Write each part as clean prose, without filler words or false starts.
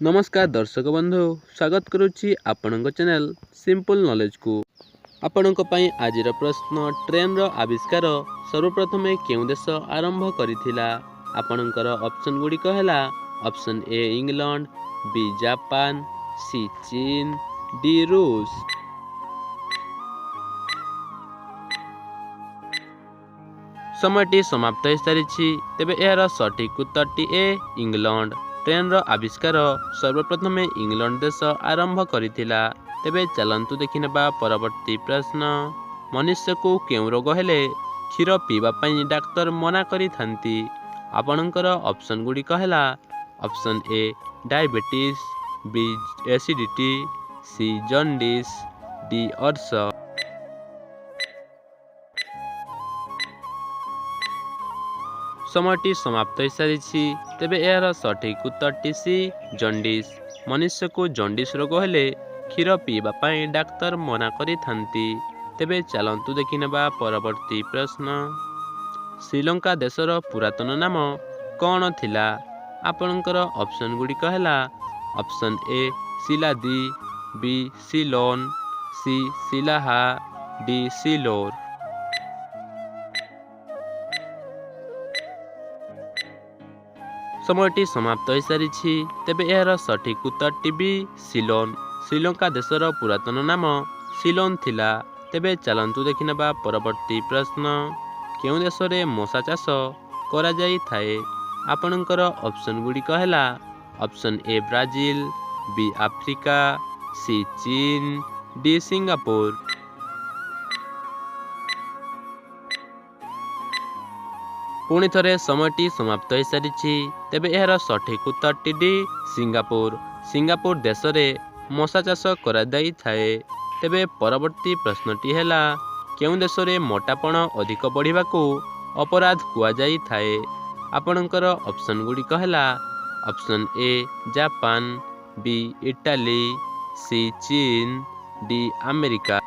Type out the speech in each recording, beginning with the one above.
नमस्कार दर्शक बंधु स्वागत करुच्ची आपण चैनल सिंपल नॉलेज को। आपण आज प्रश्न ट्रेन रो आविष्कार सर्वप्रथम केउ देश आरंभ करिथिला। आपणकर ऑप्शन गुड़िक है option A England, B Japan, C चीन, डी रूस। समयटी समाप्त हो सारी तेबे यार सठिक उत्तरटी ए इंग्लैंड। ट्रेन रो आविष्कार सर्वप्रथम इंग्लैंड देश आरंभ करिथिला। तेबे चलंतु देखिनेबा परवर्ती प्रश्न। मनुष्य को केउ रोग हेले क्षीर पीवा पई डाक्टर मना करि थांती। आपणकर ऑप्शन गुड़िक है option A diabetes, B acidity, C jaundice, D अर्श। समयटी समाप्त हो सारी तेबे यार सठिक उत्तरटी सी जॉन्डिस। मनुष्य को जॉन्डिस रोग हेले क्षीर पीवा पई डाक्तर मना करि थांती। तेबे चलंतु देखिनेबा परवर्ती प्रश्न। श्रीलंका देशर पुरातन नाम कौन थिला? आपणकर ऑप्शन गुड़िक है ऑप्शन ए सिलादी, बी सिलोन, सी सिलाहा, डी सिलोर। समयटी समाप्त हो सारी तेबे यार सठिक उत्तरटी बी सिलोन। श्रीलंका देशर पुरातन नाम सिलोन थिला। तेबे चलंतु देखिनेबा परवर्ती प्रश्न। केउ देश रे मशा चाष करा जाई थाए? आपणकर ऑप्शन गुड़िक है option A Brazil, B Africa, C चीन, डी सिंगापुर। पुणी थरे समयटी समाप्त हो सारी तेबे यार सठिक उत्तरटी डी सिंगापुर। सिंगापुर देश रे मशा चाष करा जाई थाए। तेबे परवर्ती प्रश्नटी है केउ देश रे मोटापण अधिक बढ़िबा को अपराध कुआ जाई थाए? आपणकर ऑप्शन गुड़िक है option A Japan, B Italy, C चीन, डी अमेरिका।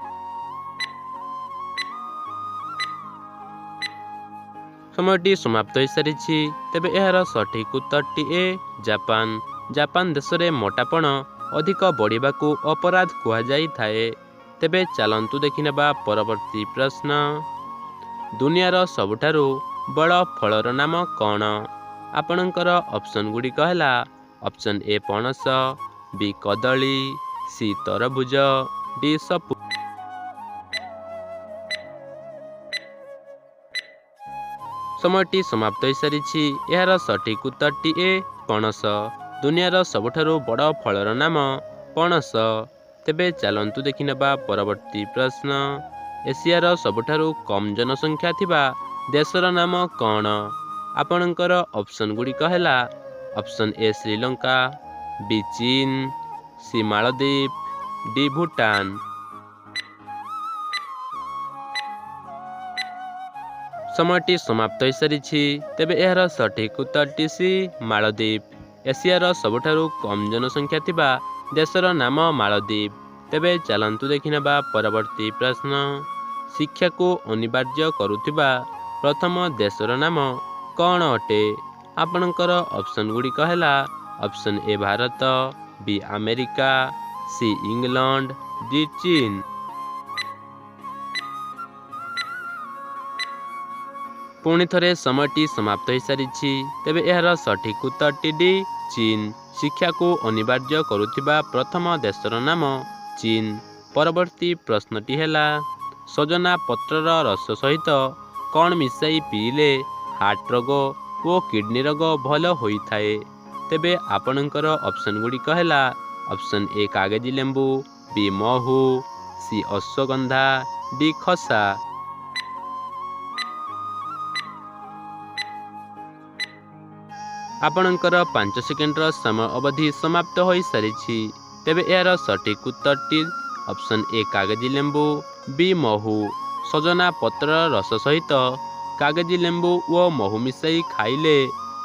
समयटी समाप्त हो सारी तेबे यार सठिक उत्तरटी ए जापान। जापान देश रे मोटापण अधिक बढ़िबा को अपराध कुआ जाई थाए। तेबे चलंतु देखिनेबा परवर्ती प्रश्न। दुनियार सबुठारु बड़ फलर नाम कौन? आपणकर ऑप्शन गुड़िक है ऑप्शन ए पणस, बी कदली, सी तरबुज, डी सपु। समयटी समाप्त हो सारी यार सठिक उत्तरटी ए पणस। दुनियार सबुठारु बड़ फलर नाम पणस। तेबे चलंतु देखिनेबा परवर्ती प्रश्न। एशियार सबुठारु कम जनसंख्या थिबा देशर नाम कौन? आपणकर ऑप्शन गुड़िक है ऑप्शन ए श्रीलंका, बी चीन, सी मालदीप, डी भूटान। समयटी समाप्त हो सारी तेबे यार सठिक उत्तरटी सी मालदीप। एशियार सबुठारु कम जनसंख्या थिबा देशर नाम मालदीप। तेबे चलंतु देखिनेबा परवर्ती प्रश्न। शिक्षा को अनिवार्य करुथिबा प्रथम देशर नाम कौन अटे? आपणकर ऑप्शन गुड़िक है option A Bharat, B America, C England, D चीन। पुणी थरे समयटी समाप्त हो सारी तेबे यार सठिक उत्तरटी डी चीन। शिक्षा को अनिवार्य करुथिबा प्रथम देशर नाम चीन। परवर्ती प्रश्नटी है सजना पत्रर रस सहित कौन मिसाई पीले हार्ट रोग और किडनी रोग भल होई थाए? तेबे आपणकर ऑप्शन गुड़िक है ऑप्शन ए कागजी लेंबू, बी महू, सी अश्वगंधा, डी खसा। आपणकर 5 सेकेंडर समय अवधि समाप्त हो सारी तेबे यार सठिक उत्तरटी ऑप्शन ए कागजी लेंबू, बी महू। सजना पत्र रस सहित कागजी लेंबू और महू मिसाई खाइले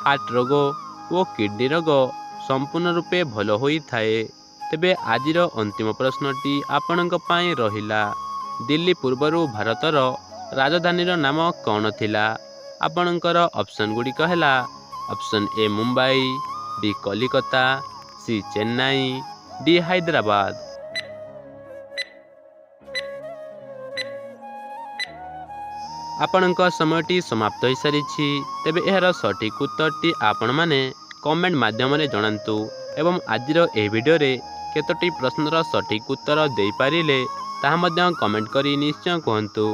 हार्ट रोग और किडनी रोग संपूर्ण रूपे भल होई थाए। तेबे आजिर अंतिम प्रश्नटी आपणक पई रहिला। दिल्ली पूर्वरु भारतर राजधानीर नाम कौन थिला? आपणकर ऑप्शन गुड़िक है option A Mumbai, B Kolkata, C Chennai, D Hyderabad. ଆପଣଙ୍କ ସମୟଟି ସମାପ୍ତ ହୋଇସାରିଛି। ତେବେ ଏହାର ସଠିକ୍ ଉତ୍ତରଟି ଆପଣମାନେ କମେଣ୍ଟ ମାଧ୍ୟମରେ ଜଣାନ୍ତୁ ଏବଂ ଆଜିର ଏହି ଭିଡ଼ିଓରେ କେତୋଟି ପ୍ରଶ୍ନର ସଠିକ୍ ଉତ୍ତର ଦେଇପାରିଲେ ତାହା ମଧ୍ୟ କମେଣ୍ଟ କରି ନିଶ୍ଚୟ କୁହନ୍ତୁ।